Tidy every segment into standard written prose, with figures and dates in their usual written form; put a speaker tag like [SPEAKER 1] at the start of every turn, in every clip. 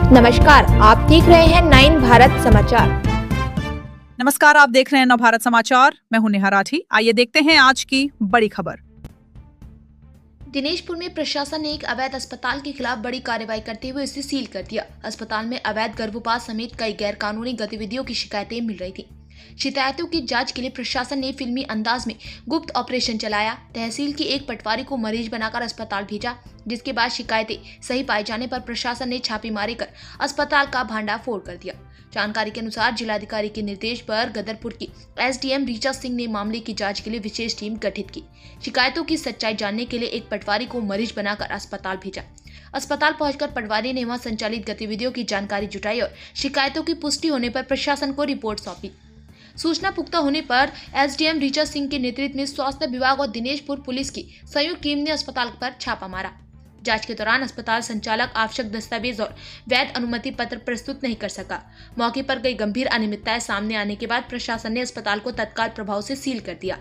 [SPEAKER 1] नमस्कार, आप देख रहे हैं 9 भारत समाचार।
[SPEAKER 2] नमस्कार, आप देख रहे हैं 9 भारत समाचार। मैं हूं नेहा राठी। आइए देखते हैं आज की बड़ी खबर।
[SPEAKER 3] दिनेशपुर में प्रशासन ने एक अवैध अस्पताल के खिलाफ बड़ी कार्रवाई करते हुए इसे सील कर दिया। अस्पताल में अवैध गर्भपात समेत कई गैरकानूनी गतिविधियों की शिकायतें मिल रही थी। शिकायतों की जांच के लिए प्रशासन ने फिल्मी अंदाज में गुप्त ऑपरेशन चलाया। तहसील की एक पटवारी को मरीज बनाकर अस्पताल भेजा, जिसके बाद शिकायतें सही पाए जाने पर प्रशासन ने छापेमारी कर अस्पताल का भांडाफोड़ कर दिया। जानकारी के अनुसार जिलाधिकारी के निर्देश पर गदरपुर की एसडीएम ऋचा सिंह ने मामले की जांच के लिए विशेष टीम गठित की। शिकायतों की सच्चाई जानने के लिए एक पटवारी को मरीज बनाकर अस्पताल भेजा। अस्पताल पहुंचकर पटवारी ने वहां संचालित गतिविधियों की जानकारी जुटाई और शिकायतों की पुष्टि होने पर प्रशासन को रिपोर्ट सौंपी। सूचना पुख्ता होने पर एसडीएम ऋचा सिंह के नेतृत्व में स्वास्थ्य विभाग और दिनेशपुर पुलिस की संयुक्त टीम ने अस्पताल पर छापा मारा। जांच के दौरान अस्पताल संचालक आवश्यक दस्तावेज और वैध अनुमति पत्र प्रस्तुत नहीं कर सका। मौके पर कई गंभीर अनियमितताएं सामने आने के बाद प्रशासन ने अस्पताल को तत्काल प्रभाव से सील कर दिया।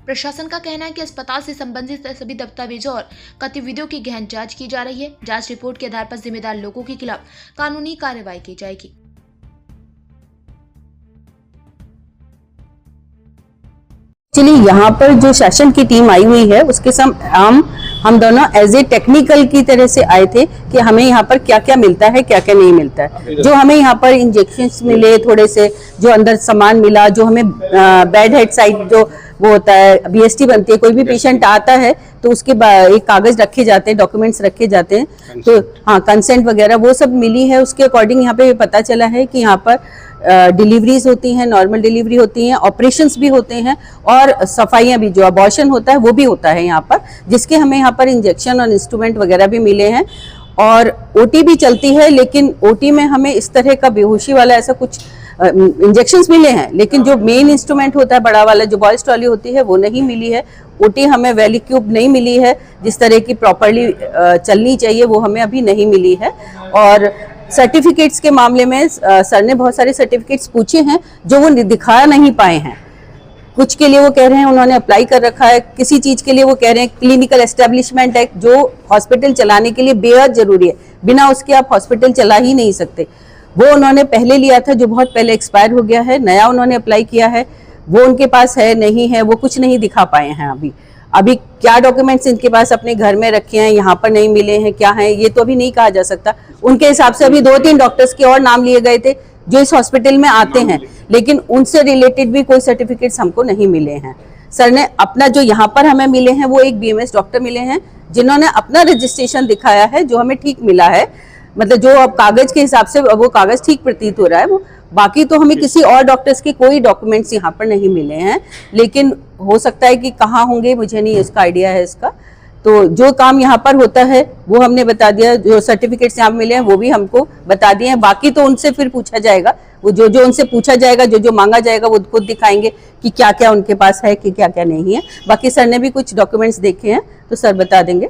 [SPEAKER 3] प्रशासन का कहना है कि अस्पताल से संबंधित सभी दस्तावेजों और गतिविधियों की गहन जांच की जा रही है। जांच रिपोर्ट के आधार पर जिम्मेदार लोगों के खिलाफ कानूनी कार्रवाई की जाएगी।
[SPEAKER 4] एक्चुअली यहाँ पर जो शासन की टीम आई हुई है उसके साथ हम दोनों एज ए टेक्निकल की तरह से आए थे कि हमें यहाँ पर क्या क्या मिलता है, क्या क्या नहीं मिलता है। जो हमें यहाँ पर इंजेक्शंस मिले, थोड़े से जो अंदर सामान मिला, जो हमें बेड हेड साइड जो वो होता है, बीएसटी बनती है, कोई भी पेशेंट आता है तो उसके एक कागज रखे जाते हैं, डॉक्यूमेंट्स रखे जाते हैं, तो हाँ कंसेंट वगैरह वो सब मिली है। उसके अकॉर्डिंग यहाँ पे पता चला है कि यहाँ पर डिलीवरीज होती हैं, नॉर्मल डिलीवरी होती हैं, ऑपरेशंस भी होते हैं और सफाइयाँ भी, जो अबॉर्शन होता है वो भी होता है यहाँ पर, जिसके हमें यहाँ पर इंजेक्शन और इंस्ट्रूमेंट वगैरह भी मिले हैं। और ओटी भी चलती है, लेकिन ओटी में हमें इस तरह का बेहोशी वाला ऐसा कुछ इंजेक्शंस मिले हैं, लेकिन जो मेन इंस्ट्रूमेंट होता है बड़ा वाला जो बॉयज ट्रॉली होती है वो नहीं मिली है। ओटी हमें वैली क्यूब नहीं मिली है, जिस तरह की प्रॉपरली चलनी चाहिए वो हमें अभी नहीं मिली है। और सर्टिफिकेट्स के मामले में सर ने बहुत सारे सर्टिफिकेट्स पूछे हैं जो वो दिखा नहीं पाए हैं। कुछ के लिए वो कह रहे हैं उन्होंने अप्लाई कर रखा है, किसी चीज के लिए वो कह रहे हैं क्लिनिकल एस्टेब्लिशमेंट एक्ट जो हॉस्पिटल चलाने के लिए बेहद जरूरी है, बिना उसके आप हॉस्पिटल चला ही नहीं सकते, वो उन्होंने पहले लिया था जो बहुत पहले एक्सपायर हो गया है। नया उन्होंने अप्लाई किया है, वो उनके पास है नहीं है, वो कुछ नहीं दिखा पाए हैं। अभी क्या डॉक्यूमेंट्स इनके पास अपने घर में रखे हैं, यहाँ पर नहीं मिले हैं, क्या है ये तो अभी नहीं कहा जा सकता। उनके हिसाब से अभी 2-3 डॉक्टर्स के और नाम लिए गए थे जो इस हॉस्पिटल में आते हैं, लेकिन उनसे रिलेटेड भी कोई सर्टिफिकेट्स हमको नहीं मिले हैं। सर ने अपना जो यहाँ पर हमें मिले हैं वो एक बीएमएस डॉक्टर मिले हैं जिन्होंने अपना रजिस्ट्रेशन दिखाया है, जो हमें ठीक मिला है, मतलब जो अब कागज के हिसाब से वो कागज ठीक प्रतीत हो रहा है वो। बाकी तो हमें किसी और डॉक्टर्स के कोई डॉक्यूमेंट्स यहाँ पर नहीं मिले हैं, लेकिन हो सकता है कि कहाँ होंगे, मुझे नहीं इसका आइडिया है इसका। तो जो काम यहाँ पर होता है वो हमने बता दिया, जो सर्टिफिकेट्स यहाँ मिले हैं वो भी हमको बता दिए हैं। बाकी तो उनसे फिर पूछा जाएगा, वो जो उनसे पूछा जाएगा, जो मांगा जाएगा वो खुद दिखाएंगे कि क्या क्या उनके पास है कि क्या क्या नहीं है। बाकी सर ने भी कुछ डॉक्यूमेंट्स देखे हैं तो सर बता देंगे।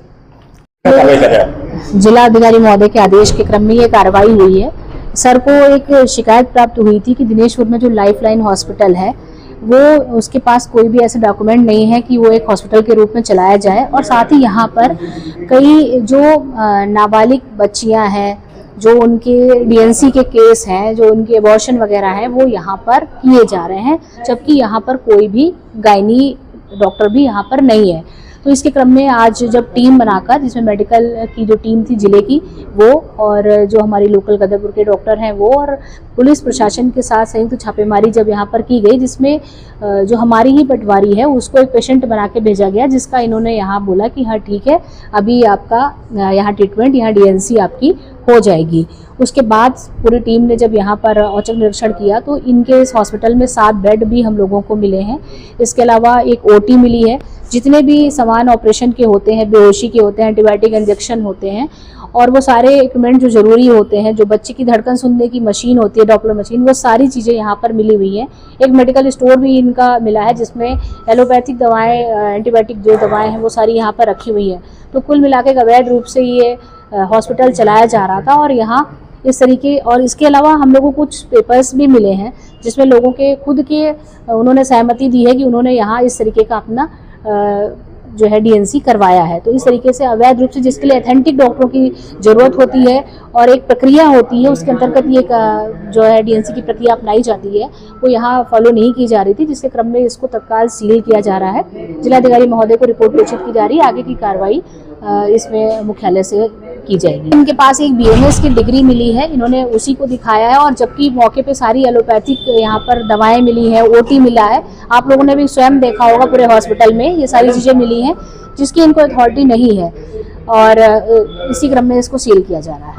[SPEAKER 5] जिला अधिकारी महोदय के आदेश के क्रम में ये कार्रवाई हुई है। सर को एक शिकायत प्राप्त हुई थी कि दिनेशपुर में जो लाइफलाइन हॉस्पिटल है वो उसके पास कोई भी ऐसे डॉक्यूमेंट नहीं है कि वो एक हॉस्पिटल के रूप में चलाया जाए, और साथ ही यहाँ पर कई जो नाबालिग बच्चियाँ हैं, जो उनके डीएनसी के केस हैं, जो उनके अबॉर्शन वगैरह हैं, वो यहाँ पर किए जा रहे हैं, जबकि यहाँ पर कोई भी गायनी डॉक्टर भी यहाँ पर नहीं है। तो इसके क्रम में आज जब टीम बनाकर, जिसमें मेडिकल की जो टीम थी जिले की वो, और जो हमारी लोकल गदरपुर के डॉक्टर हैं वो, और पुलिस प्रशासन के साथ संयुक्त छापेमारी जब यहाँ पर की गई, जिसमें जो हमारी ही पटवारी है उसको एक पेशेंट बना के भेजा गया, जिसका इन्होंने यहाँ बोला कि हाँ ठीक है, अभी आपका यहाँ ट्रीटमेंट, यहाँ डीएनसी आपकी हो जाएगी। उसके बाद पूरी टीम ने जब यहाँ पर औचक निरीक्षण किया तो इनके इस हॉस्पिटल में 7 बेड भी हम लोगों को मिले हैं। इसके अलावा एक ओटी मिली है, जितने भी सामान ऑपरेशन के होते हैं, बेहोशी के होते हैं, एंटीबायोटिक इंजेक्शन होते हैं, और वो सारे इक्विपमेंट जो ज़रूरी होते हैं, जो बच्चे की धड़कन सुनने की मशीन होती है, डॉपलर मशीन, वो सारी चीज़ें यहाँ पर मिली हुई हैं। एक मेडिकल स्टोर भी इनका मिला है जिसमें एलोपैथिक दवाएँ, एंटीबायोटिक जो दवाएँ हैं वो सारी यहाँ पर रखी हुई हैं। तो कुल मिला के अवैध रूप से ये हॉस्पिटल चलाया जा रहा था, और यहाँ इस तरीके, और इसके अलावा हम लोगों को कुछ पेपर्स भी मिले हैं जिसमें लोगों के खुद के उन्होंने सहमति दी है कि उन्होंने यहाँ इस तरीके का अपना जो है डीएनसी करवाया है। तो इस तरीके से अवैध रूप से, जिसके लिए ऑथेंटिक डॉक्टरों की जरूरत होती है और एक प्रक्रिया होती है, उसके अंतर्गत ये जो है डीएनसी की प्रक्रिया अपनाई जाती है, वो यहाँ फॉलो नहीं की जा रही थी, जिसके क्रम में इसको तत्काल सील किया जा रहा है। जिलाधिकारी महोदय को रिपोर्ट प्रेषित की जा रही है, आगे की कार्रवाई इसमें मुख्यालय से की जाएगी। इनके पास एक बीएमएस की डिग्री मिली है, इन्होंने उसी को दिखाया है, और जबकि मौके पे सारी एलोपैथिक यहाँ पर दवाएं मिली हैं, ओटी मिला है। आप लोगों ने भी स्वयं देखा होगा पूरे हॉस्पिटल में ये सारी चीजें मिली हैं, जिसकी इनको अथॉरिटी नहीं है, और इसी क्रम में इसको सील किया जा रहा है।